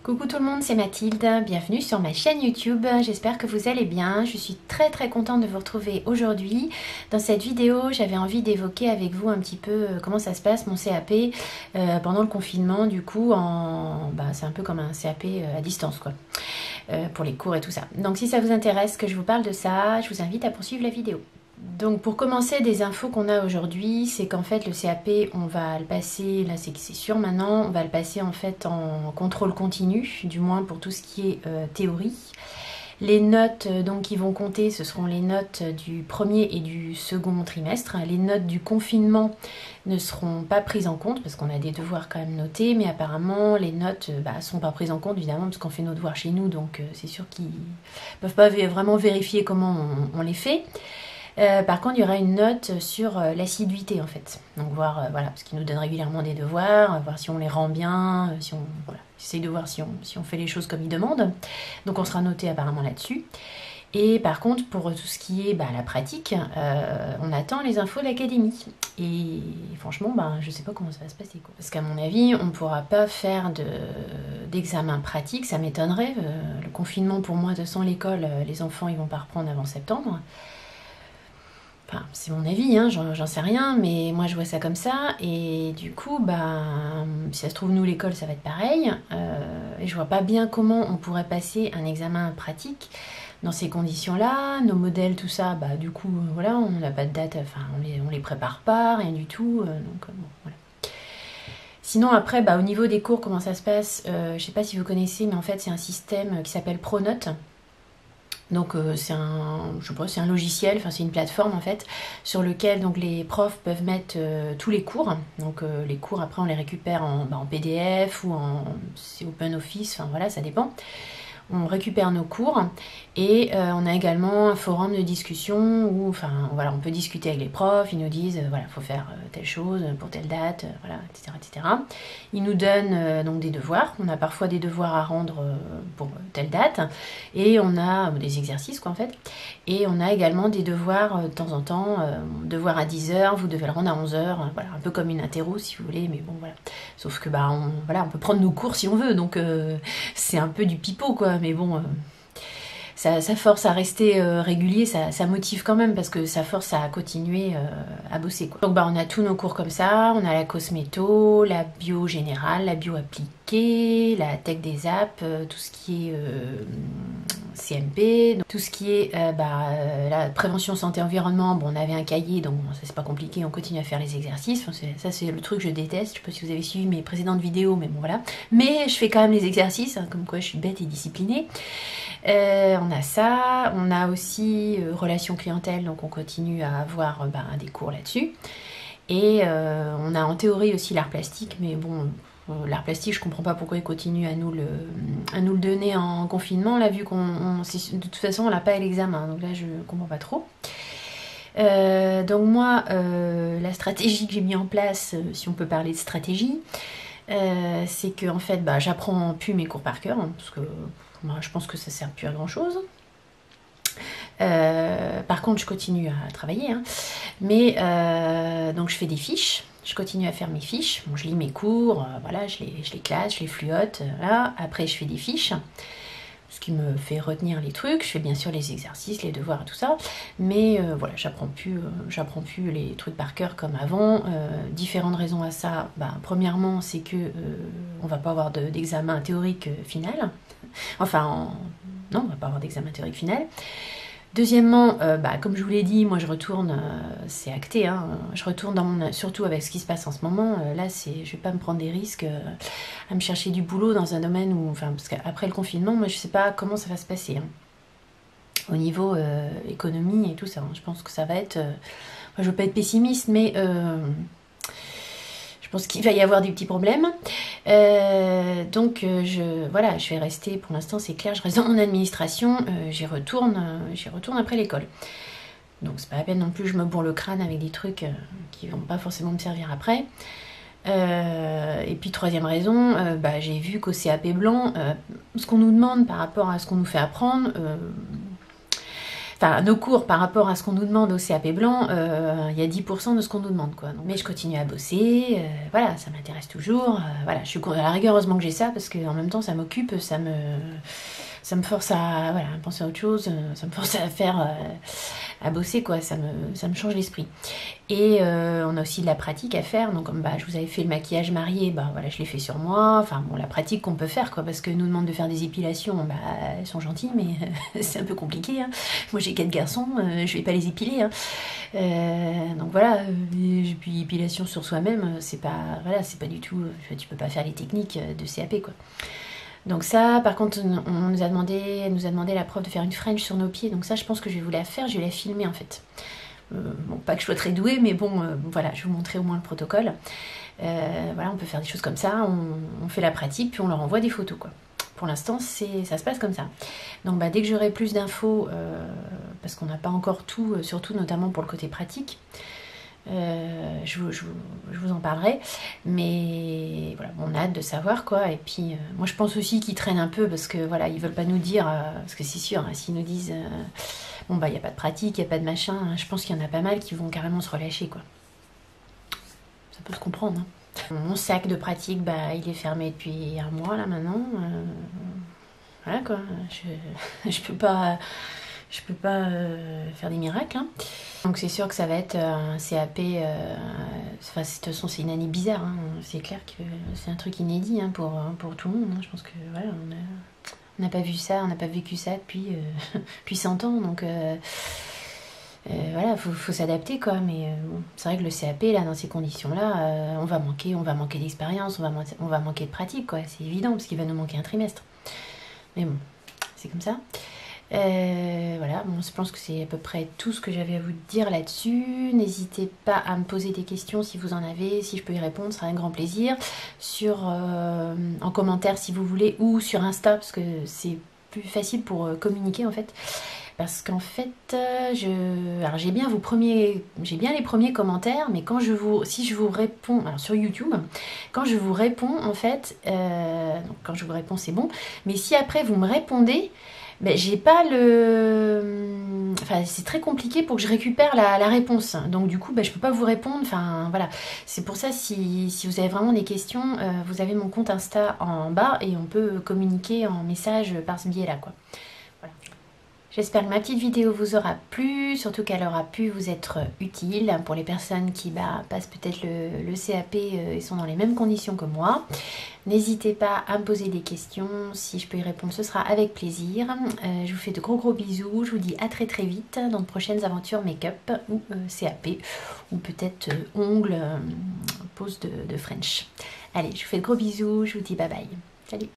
Coucou tout le monde, c'est Mathilde, bienvenue sur ma chaîne YouTube, j'espère que vous allez bien. Je suis très contente de vous retrouver aujourd'hui. Dans cette vidéo, j'avais envie d'évoquer avec vous un petit peu comment ça se passe mon CAP pendant le confinement. Du coup, c'est un peu comme un CAP à distance quoi, pour les cours et tout ça. Donc si ça vous intéresse que je vous parle de ça, je vous invite à poursuivre la vidéo. Donc pour commencer, des infos qu'on a aujourd'hui, c'est qu'en fait le CAP, on va le passer, là c'est sûr maintenant, on va le passer en fait en contrôle continu, du moins pour tout ce qui est théorie. Les notes donc qui vont compter, ce seront les notes du premier et du second trimestre. Les notes du confinement ne seront pas prises en compte parce qu'on a des devoirs quand même notés, mais apparemment les notes ne sont pas prises en compte évidemment parce qu'on fait nos devoirs chez nous, donc c'est sûr qu'ils ne peuvent pas vraiment vérifier comment on les fait. Par contre, il y aura une note sur l'assiduité en fait. Donc voir, voilà, parce qu'ils nous donnent régulièrement des devoirs, voir si on les rend bien, si on essaye de voir si on fait les choses comme ils demandent. Donc on sera noté apparemment là-dessus. Et par contre, pour tout ce qui est la pratique, on attend les infos de l'académie. Et franchement, je ne sais pas comment ça va se passer, quoi. Parce qu'à mon avis, on ne pourra pas faire d'examen pratique, ça m'étonnerait. Le confinement, pour moi, de toute façon, l'école, les enfants, ils vont pas reprendre avant septembre. Enfin, c'est mon avis, hein, j'en sais rien, mais moi je vois ça comme ça, et du coup, si ça se trouve, nous, l'école, ça va être pareil, et je vois pas bien comment on pourrait passer un examen pratique dans ces conditions-là, nos modèles, tout ça, du coup, voilà, on n'a pas de date, enfin, on les prépare pas, rien du tout, donc bon, voilà. Sinon, après, au niveau des cours, comment ça se passe, je sais pas si vous connaissez, mais en fait, c'est un système qui s'appelle Pronote. Donc c'est un logiciel, enfin c'est une plateforme en fait, sur lequel donc les profs peuvent mettre tous les cours. Donc les cours après on les récupère en PDF ou c'est OpenOffice, enfin voilà, ça dépend. On récupère nos cours et on a également un forum de discussion où on peut discuter avec les profs, ils nous disent voilà, faut faire telle chose pour telle date, voilà, etc. Ils nous donnent donc des devoirs, on a parfois des devoirs à rendre pour telle date et on a des exercices quoi en fait, et on a également des devoirs de temps en temps, devoir à 10h, vous devez le rendre à 11h, voilà, un peu comme une interro si vous voulez, mais bon voilà, sauf que on peut prendre nos cours si on veut, donc c'est un peu du pipeau quoi, mais bon, ça force à rester régulier, ça motive quand même parce que ça force à continuer à bosser quoi. Donc on a tous nos cours comme ça, on a la cosméto, la bio générale, la bio appliquée, la tech des apps, tout ce qui est CMP, donc tout ce qui est la prévention santé environnement, on avait un cahier donc ça c'est pas compliqué, on continue à faire les exercices, ça c'est le truc que je déteste, je sais pas si vous avez suivi mes précédentes vidéos, mais bon voilà, mais je fais quand même les exercices, hein, comme quoi je suis bête et disciplinée. On a ça, on a aussi relations clientèle, donc on continue à avoir des cours là-dessus. Et on a en théorie aussi l'art plastique, mais bon, l'art plastique, je comprends pas pourquoi ils continuent à nous le donner en confinement, là, vu de toute façon, on l'a pas à l'examen, donc là, je comprends pas trop. Donc moi, la stratégie que j'ai mis en place, si on peut parler de stratégie, c'est que en fait, j'apprends plus mes cours par cœur, hein, parce que je pense que ça sert plus à grand chose. Par contre, je continue à travailler, hein. Mais donc je fais des fiches, je continue à faire mes fiches. Bon, je lis mes cours, voilà, je les classe, je les fluote, voilà. Après, je fais des fiches, ce qui me fait retenir les trucs. Je fais bien sûr les exercices, les devoirs et tout ça, mais voilà, j'apprends plus les trucs par cœur comme avant. Différentes raisons à ça. Premièrement, c'est que on va pas avoir d'examen théorique final. Enfin, non, on va pas avoir d'examen théorique final. Deuxièmement, comme je vous l'ai dit, moi je retourne, c'est acté, hein, je retourne surtout avec ce qui se passe en ce moment, là je vais pas me prendre des risques à me chercher du boulot dans un domaine où, parce qu'après le confinement, moi je sais pas comment ça va se passer, hein, au niveau économie et tout ça, hein, je pense que ça va être, je veux pas être pessimiste, mais je pense qu'il va y avoir des petits problèmes. Donc je vais rester, pour l'instant c'est clair, je reste dans mon administration, j'y retourne après l'école. Donc c'est pas la peine non plus, je me bourre le crâne avec des trucs qui vont pas forcément me servir après. Et puis troisième raison, j'ai vu qu'au CAP blanc, ce qu'on nous demande par rapport à ce qu'on nous fait apprendre, enfin nos cours par rapport à ce qu'on nous demande au CAP blanc, il y a 10% de ce qu'on nous demande quoi. Donc, mais je continue à bosser, voilà, ça m'intéresse toujours, voilà, je suis à la rigueur, heureusement que j'ai ça parce que en même temps ça m'occupe, ça me force à voilà, penser à autre chose, ça me force à faire à bosser quoi, ça me change l'esprit. Et on a aussi de la pratique à faire, donc comme je vous avais fait le maquillage marié, voilà, je l'ai fait sur moi, enfin bon, la pratique qu'on peut faire quoi, parce que nous demande de faire des épilations, elles sont gentilles mais c'est un peu compliqué, hein. Moi j'ai 4 garçons, je vais pas les épiler, hein. Donc voilà, et puis épilation sur soi-même, c'est pas, voilà, c'est pas du tout, tu peux pas faire les techniques de CAP quoi. Donc ça, par contre, on nous a demandé la prof de faire une French sur nos pieds. Donc ça, je pense que je vais vous la faire, je vais la filmer en fait. Bon, pas que je sois très douée, mais bon, voilà, je vais vous montrer au moins le protocole. Voilà, on peut faire des choses comme ça, on fait la pratique, puis on leur envoie des photos, quoi. Pour l'instant, ça se passe comme ça. Donc dès que j'aurai plus d'infos, parce qu'on n'a pas encore tout, surtout notamment pour le côté pratique, je vous en parlerai, mais voilà, on a hâte de savoir quoi. Et puis moi je pense aussi qu'ils traînent un peu parce que voilà, ils veulent pas nous dire, parce que c'est sûr, hein, s'ils nous disent bon il n'y a pas de pratique, il n'y a pas de machin, hein, je pense qu'il y en a pas mal qui vont carrément se relâcher quoi. Ça peut se comprendre, hein. Mon sac de pratique, il est fermé depuis un mois là maintenant, voilà quoi, je peux pas faire des miracles, hein. Donc c'est sûr que ça va être un CAP, enfin de toute façon c'est une année bizarre, hein. C'est clair que c'est un truc inédit, hein, pour tout le monde, hein. Je pense que voilà, on n'a pas vu ça, on n'a pas vécu ça depuis, depuis 100 ans, donc voilà, faut s'adapter quoi, mais bon, c'est vrai que le CAP là, dans ces conditions-là, on va manquer d'expérience, on va manquer de pratique quoi, c'est évident, parce qu'il va nous manquer un trimestre. Mais bon, c'est comme ça. Voilà, bon, je pense que c'est à peu près tout ce que j'avais à vous dire là-dessus. N'hésitez pas à me poser des questions si vous en avez, si je peux y répondre, ce sera un grand plaisir. En commentaire si vous voulez, ou sur Insta, parce que c'est plus facile pour communiquer en fait. Parce qu'en fait, alors j'ai bien les premiers commentaires, mais si je vous réponds, alors sur YouTube, quand je vous réponds en fait, donc quand je vous réponds c'est bon, mais si après vous me répondez, j'ai pas le... Enfin, c'est très compliqué pour que je récupère la réponse. Donc du coup, je peux pas vous répondre. Enfin, voilà. C'est pour ça, si vous avez vraiment des questions, vous avez mon compte Insta en bas et on peut communiquer en message par ce biais-là, quoi. Voilà. J'espère que ma petite vidéo vous aura plu, surtout qu'elle aura pu vous être utile pour les personnes qui passent peut-être le CAP et sont dans les mêmes conditions que moi. N'hésitez pas à me poser des questions, si je peux y répondre ce sera avec plaisir. Je vous fais de gros bisous, je vous dis à très vite dans de prochaines aventures make-up ou CAP ou peut-être ongles, pose de French. Allez, je vous fais de gros bisous, je vous dis bye bye. Salut!